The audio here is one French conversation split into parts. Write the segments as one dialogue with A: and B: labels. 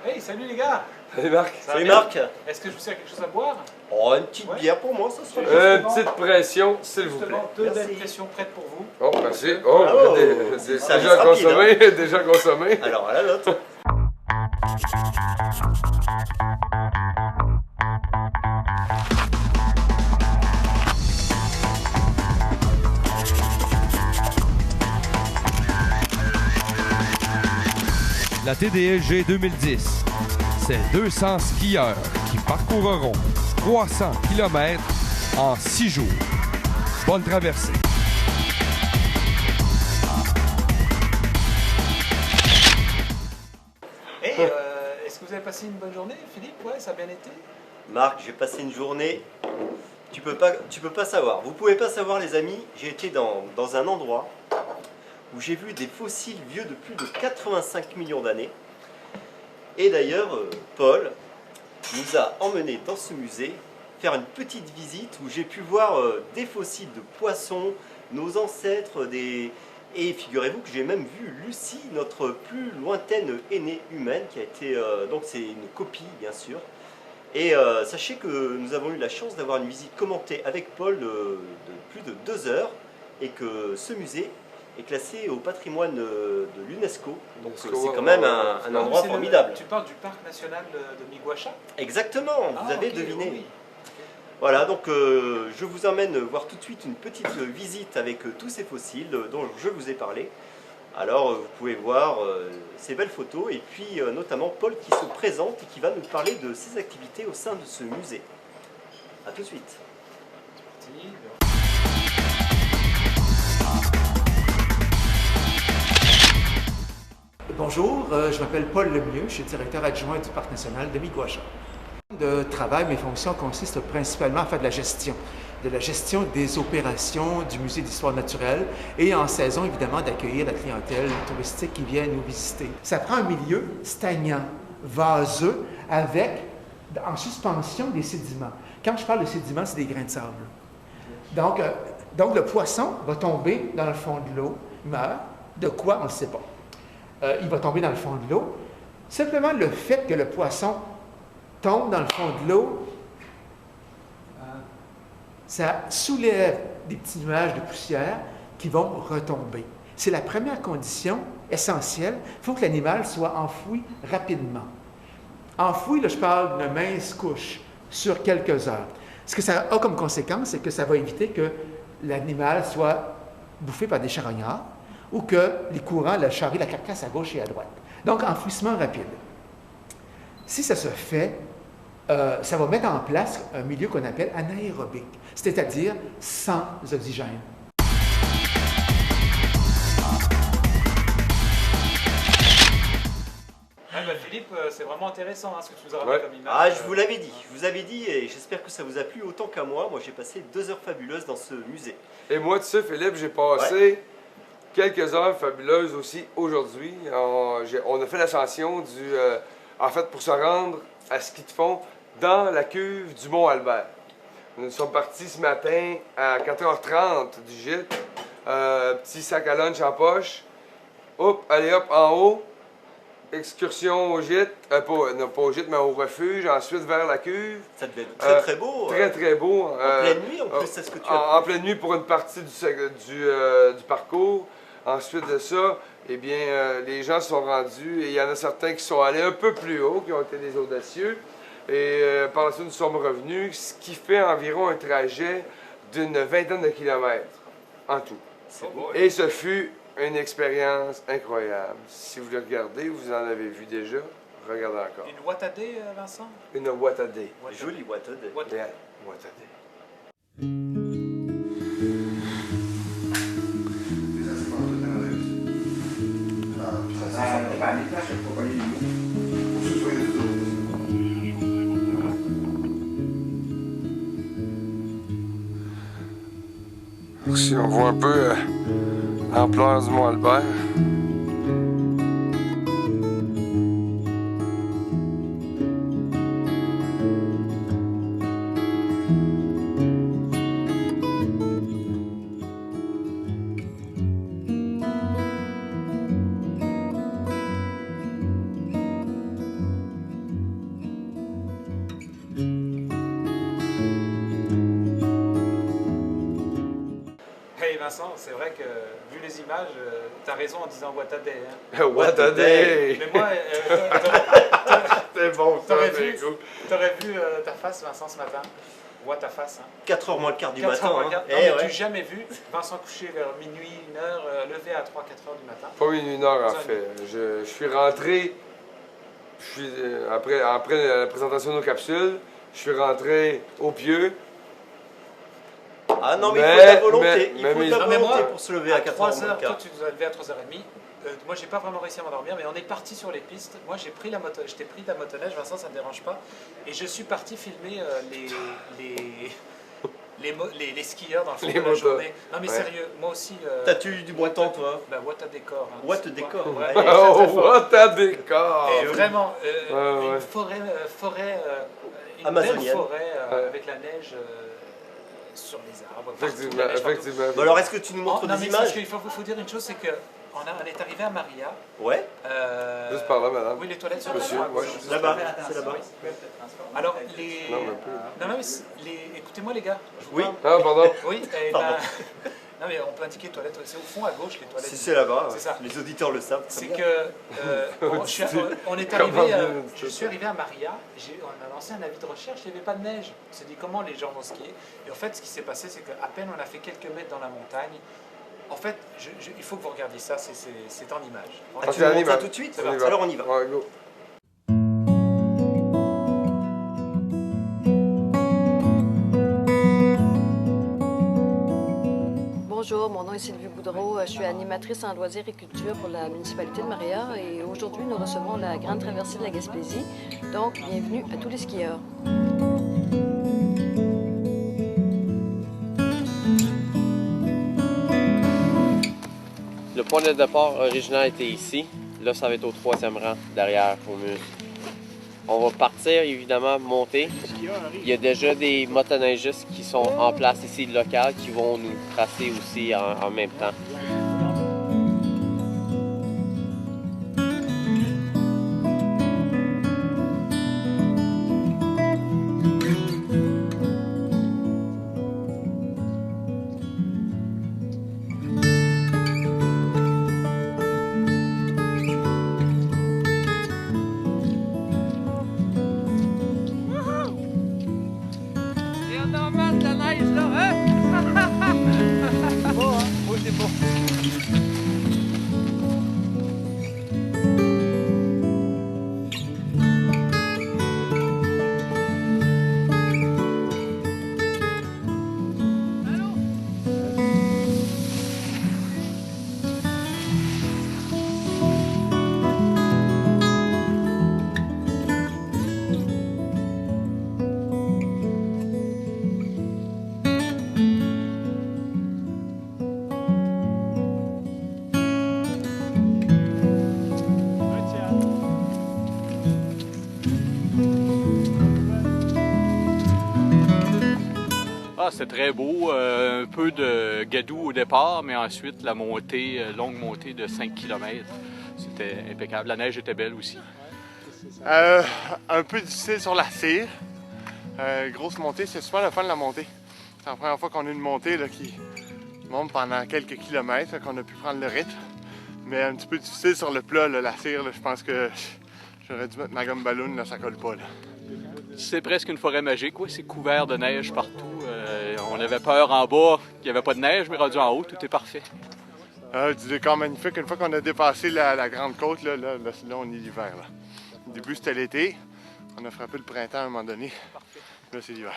A: Hey, salut les gars!
B: Salut Marc.
A: Ça va
C: Salut
A: bien?
C: Marc.
A: Est-ce que je vous sers quelque chose à boire?
C: Oh, une petite
A: Ouais.
C: bière pour moi, ça serait
B: Une petite pression, s'il vous plaît.
A: Justement, deux
C: Merci.
A: belles pressions prêtes pour vous.
B: Oh, merci. Oh,
C: Oh, ça
B: déjà
C: va rapide,
B: consommé, déjà consommé.
C: Alors, à la note.
D: La TDLG 2010, c'est 200 skieurs qui parcourront 300 km en 6 jours. Bonne traversée.
A: Hey, est-ce que vous avez passé une bonne journée, Philippe? Ouais, ça a bien été?
C: Marc, j'ai passé une journée. Tu peux pas savoir. Vous pouvez pas savoir, les amis. J'ai été dans un endroit où j'ai vu des fossiles vieux de plus de 85 millions d'années. Et d'ailleurs, Paul nous a emmenés dans ce musée faire une petite visite où j'ai pu voir des fossiles de poissons, nos ancêtres, et figurez-vous que j'ai même vu Lucie, notre plus lointaine aînée humaine, qui a été donc c'est une copie bien sûr. Et sachez que nous avons eu la chance d'avoir une visite commentée avec Paul de plus de 2 heures et que ce musée est classé au patrimoine de l'UNESCO. Donc c'est quand même un endroit formidable.
A: Tu parles du parc national de Miguacha?
C: Exactement, vous avez
A: ok,
C: deviné.
A: oui.
C: Voilà, donc je vous emmène voir tout de suite une petite visite avec tous ces fossiles dont je vous ai parlé. Alors vous pouvez voir ces belles photos et puis notamment Paul qui se présente et qui va nous parler de ses activités au sein de ce musée. A tout de suite.
A: C'est parti.
E: Bonjour, je m'appelle Paul Lemieux, je suis directeur adjoint du Parc national de Miguacha. De travail, mes fonctions consistent principalement à faire de la gestion des opérations du Musée d'histoire naturelle et en saison, évidemment, d'accueillir la clientèle touristique qui vient nous visiter. Ça prend un milieu stagnant, vaseux, avec en suspension des sédiments. Quand je parle de sédiments, c'est des grains de sable. Donc le poisson va tomber dans le fond de l'eau, meurt. De quoi, on ne sait pas. Il va tomber dans le fond de l'eau. Simplement le fait que le poisson tombe dans le fond de l'eau, ça soulève des petits nuages de poussière qui vont retomber. C'est la première condition essentielle. Il faut que l'animal soit enfoui rapidement. Enfoui, là, je parle d'une mince couche sur quelques heures. Ce que ça a comme conséquence, c'est que ça va éviter que l'animal soit bouffé par des charognards ou que les courants le charrient la carcasse à gauche et à droite. Donc, enfouissement rapide. Si ça se fait, ça va mettre en place un milieu qu'on appelle anaérobique, c'est-à-dire sans oxygène.
A: Ah, bah, Philippe, c'est vraiment intéressant ce que tu nous as ramené comme image.
C: Ah, je vous l'avais dit, et j'espère que ça vous a plu autant qu'à moi. Moi, j'ai passé 2 heures fabuleuses dans ce musée.
B: Et moi, tu sais, Philippe, j'ai passé quelques heures fabuleuses aussi aujourd'hui. On a fait l'ascension en fait, pour se rendre à ski de fond dans la cuve du Mont-Albert. Nous sommes partis ce matin à 4h30 du gîte. Petit sac à lunch en poche. Hop, allez hop, en haut. Excursion au gîte. Non, pas au gîte, mais au refuge. Ensuite, vers la cuve.
C: Ça devait être très très beau.
B: Très, très beau.
C: En pleine nuit, en plus, c'est ce que tu as
B: En pleine nuit pour une partie du parcours. Ensuite de ça, eh bien, les gens sont rendus et il y en a certains qui sont allés un peu plus haut, qui ont été des audacieux. Et par la suite, nous sommes revenus, ce qui fait environ un trajet d'une vingtaine de kilomètres en tout.
C: C'est beau.
B: Et ce fut une expérience incroyable. Si vous le regardez, vous en avez vu déjà, regardez encore.
A: Une Watadé, Vincent?
B: Une Watadé.
C: Joli Watadé.
B: Yeah, Watadé. Ici, on voit un peu l'ampleur du Mont-Albert.
A: Vincent, c'est vrai que vu les images, t'as raison en disant what a day. Hein.
B: What a day!
A: Mais moi,
B: C'est bon, ça,
A: t'aurais
B: c'est
A: vu,
B: cool.
A: ta face, Vincent, ce matin. What ta face. Hein.
C: 4h moins le quart du
A: 4
C: matin.
A: heures,
C: Hein.
A: regarde.
C: Eh
A: Non, mais
C: ouais.
A: tu jamais vu Vincent couché vers minuit, 1h, levé à 3-4 heures du matin.
B: Pas une heure en fait. Je suis rentré, après la présentation de nos capsules, je suis rentré au pieu.
C: Ah non, mais
B: Mais-
C: il faut de la volonté.
B: mais-
C: Il faut de
B: mais-
C: la
A: Non, mais
C: volonté
A: moi,
C: pour se lever à 4h
A: 3
C: moins
A: heures,
C: le
A: toi
C: quart.
A: tu nous as levé à 3h30. Moi j'ai pas vraiment réussi à m'endormir, mais on est parti sur les pistes. Moi j'ai pris je t'ai pris la motoneige, Vincent, ça ne dérange pas. Et je suis parti filmer les skieurs dans le fond
B: Les
A: de la
B: motos.
A: journée. Non mais
B: Ouais.
A: sérieux, moi aussi.
C: T'as-tu eu du bon temps, toi?
A: Bah, what a décor. Hein.
C: What a
A: C'est
C: décor,
A: quoi.
C: ouais.
A: Ouais, très,
B: Oh,
A: très fort.
B: what a décor!
A: Et vraiment,
B: ouais.
A: une forêt, une
C: Amazonienne.
A: belle forêt
B: Ouais.
A: avec la neige sur les arbres. partout,
B: Effectivement,
A: la neige partout.
B: effectivement.
C: Bon, alors, est-ce que tu nous montres
A: Non,
C: des
A: mais parce
C: images?
A: qu'il faut dire une chose, c'est que on est arrivé à Maria.
C: Ouais,
B: Juste par là, madame.
A: Oui, les toilettes sur
B: Monsieur,
A: le droit.
B: ouais.
C: là-bas, c'est là-bas.
A: Alors, les...
B: Non, même plus.
A: Non, mais écoutez-moi les gars. Je vous
C: Oui.
A: parle.
B: Ah, pardon.
A: Oui, et
C: Pardon.
A: non mais on peut indiquer les toilettes, c'est au fond à gauche les toilettes.
C: Si c'est là-bas,
A: C'est ça.
C: les auditeurs le savent. très
A: C'est
C: bien.
A: que on est
B: Comment
A: arrivé,
B: bien
A: je suis arrivé à Maria, on a lancé un avis de recherche, il n'y avait pas de neige. On s'est dit comment les gens vont skier. Et en fait, ce qui s'est passé, c'est qu'à peine on a fait quelques mètres dans la montagne. En fait, il faut que vous regardiez ça, c'est en image.
C: Ah,
B: Ok,
C: tu nous
B: on y
C: montres ça
B: va.
C: tout de suite?
B: On y va.
C: Alors on y va.
B: Ouais, go.
F: Bonjour, mon nom est Sylvie Boudreau. Je suis animatrice en loisirs et culture pour la municipalité de Maria et aujourd'hui nous recevons la grande traversée de la Gaspésie. Donc, bienvenue à tous les skieurs.
G: Le point de départ original était ici. Là, ça va être au 3e rang, derrière Faumuse. On va partir, évidemment, monter. Il y a déjà des motoneigistes qui sont en place ici, locales, qui vont nous tracer aussi en même temps.
H: Ah, c'était très beau. Un peu de gadou au départ, mais ensuite la montée, longue montée de 5 km. C'était impeccable. La neige était belle aussi.
I: Un peu difficile sur la cire. Grosse montée, c'est super le fun de la montée. C'est la première fois qu'on a une montée là, qui monte pendant quelques kilomètres, là, qu'on a pu prendre le rythme. Mais un petit peu difficile sur le plat, là, la cire. Là, je pense que j'aurais dû mettre ma gomme ballon, là, ça colle pas. Là.
H: C'est presque une forêt magique, oui. C'est couvert de neige partout. On avait peur en bas qu'il n'y avait pas de neige, mais rendu en haut, tout est parfait.
I: Du décor magnifique. Une fois qu'on a dépassé la grande côte, là, on est l'hiver. Là. Au début, c'était l'été. On a frappé le printemps à un moment donné. Là, c'est l'hiver.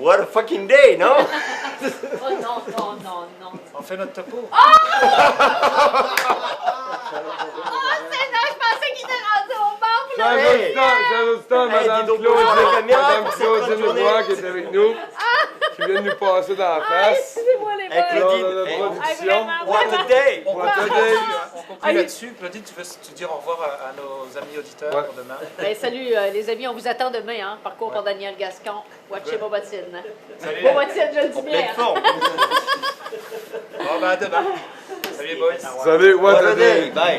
C: What a fucking day, non?
J: Oh non, non, non, non.
A: On fait notre topo.
J: Oh, c'est non, je pensais qu'il était rendu au membre, là.
B: Chers auditeurs, Madame
C: dis donc,
B: Claudine,
C: la caméra
B: Madame
C: pour cette
B: Claudine
C: journée.
B: Leroy qui est avec nous, qui vient de nous passer dans la face.
J: Excusez-moi les
C: Hey,
J: boys.
C: Claudine,
B: Lors de la
C: hey,
B: production.
J: vraiment,
C: What a day!
A: On
B: What a
A: conclut
B: day.
A: là-dessus, hein. On conclut là-dessus. Claudine, tu veux dire au revoir à nos amis auditeurs
B: Ouais.
A: pour demain?
J: Ben, salut les amis, on vous attend demain, hein. Parcours par Daniel Gascon. Watchez Bobotine.
A: Salut.
J: Bobotine, je le dis
C: En
J: bien.
C: pleine
J: hein.
C: forme.
A: Bon, ben à demain. Salut, boys.
B: Salut, what
C: What
B: a
C: a
B: day.
C: day! Bye!